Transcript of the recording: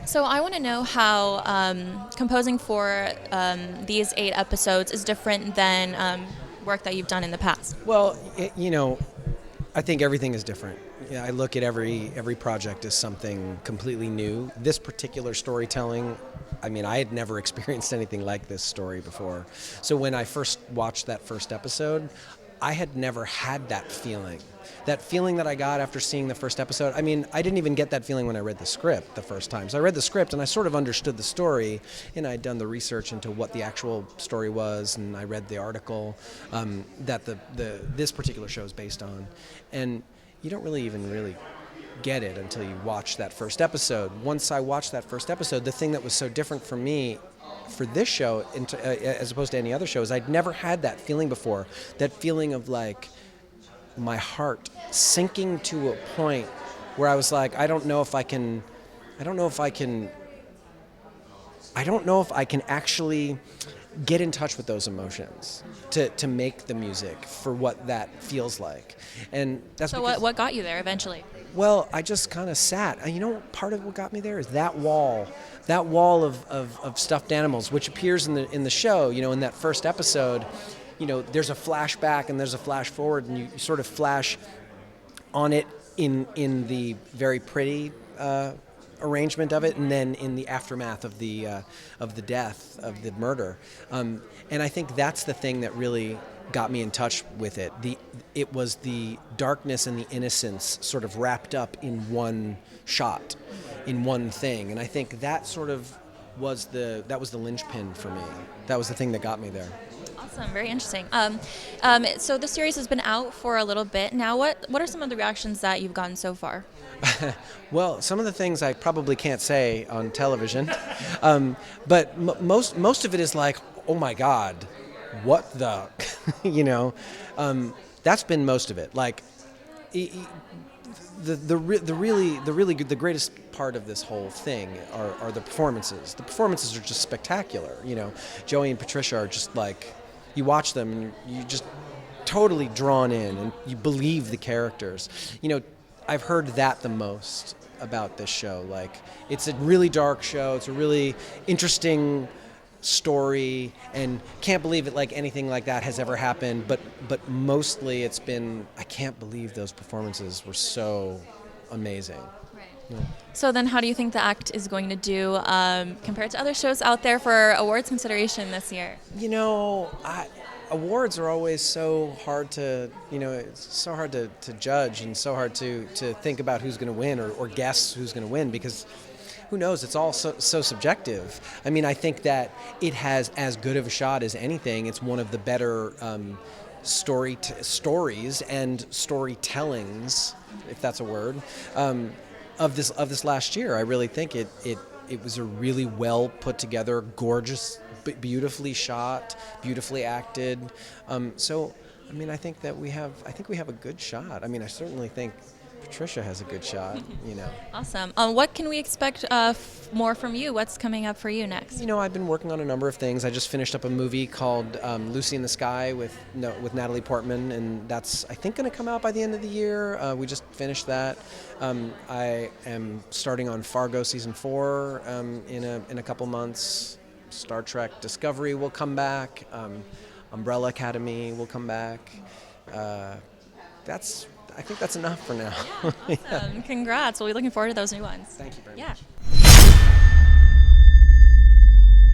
So I want to know how composing for these 8 episodes is different than work that you've done in the past. Well, I think everything is different. Yeah, I look at every project as something completely new. This particular storytelling, I mean, I had never experienced anything like this story before. So when I first watched that first episode, I had never had that feeling. That feeling that I got after seeing the first episode, I mean, I didn't even get that feeling when I read the script the first time. So I read the script and I sort of understood the story, and I'd done the research into what the actual story was, and I read the article that this particular show is based on. And you don't really get it until you watch that first episode. Once I watched that first episode, the thing that was so different for me for this show as opposed to any other shows, I'd never had that feeling before. That feeling of like my heart sinking to a point where I was like, I don't know if I can actually get in touch with those emotions to make the music for what that feels like. And that's So because, what got you there eventually? well, I just kind of sat. Part of what got me there is that wall of stuffed animals, which appears in the show. In that first episode, there's a flashback and there's a flash forward, and you sort of flash on it in the very pretty arrangement of it, and then in the aftermath of the death, of the murder. And I think that's the thing that really got me in touch with it. It was the darkness and the innocence sort of wrapped up in one shot, in one thing. And I think that sort of was the linchpin for me. That was the thing that got me there. Awesome, very interesting. So the series has been out for a little bit now. What are some of the reactions that you've gotten so far? Well, some of the things I probably can't say on television, but most of it is like, oh my God, what the, that's been most of it. Like, the greatest part of this whole thing are the performances. The performances are just spectacular. Joey and Patricia are just like, you watch them and you just totally drawn in, and you believe the characters. I've heard that the most about this show. Like, it's a really dark show. It's a really interesting story, and can't believe it like anything like that has ever happened. But mostly it's been, I can't believe those performances were so amazing. Right. Yeah. So then how do you think the act is going to do compared to other shows out there for awards consideration this year? Awards are always so hard to, it's so hard to judge, and so hard to think about who's going to win or guess who's going to win, because who knows? It's all so subjective. I mean, I think that it has as good of a shot as anything. It's one of the better stories and storytellings, if that's a word, of this last year. I really think it was a really well put together, gorgeous, beautifully shot, beautifully acted. So, I mean, I think we have a good shot. I mean, I certainly think Patricia has a good shot. Awesome. What can we expect more from you? What's coming up for you next? I've been working on a number of things. I just finished up a movie called Lucy in the Sky with Natalie Portman, and that's, I think, going to come out by the end of the year. We just finished that. I am starting on Fargo season 4 in a couple months. Star Trek Discovery will come back. Umbrella Academy will come back. I think that's enough for now. Yeah, awesome. Congrats. We'll be looking forward to those new ones. Thank you very Yeah. much.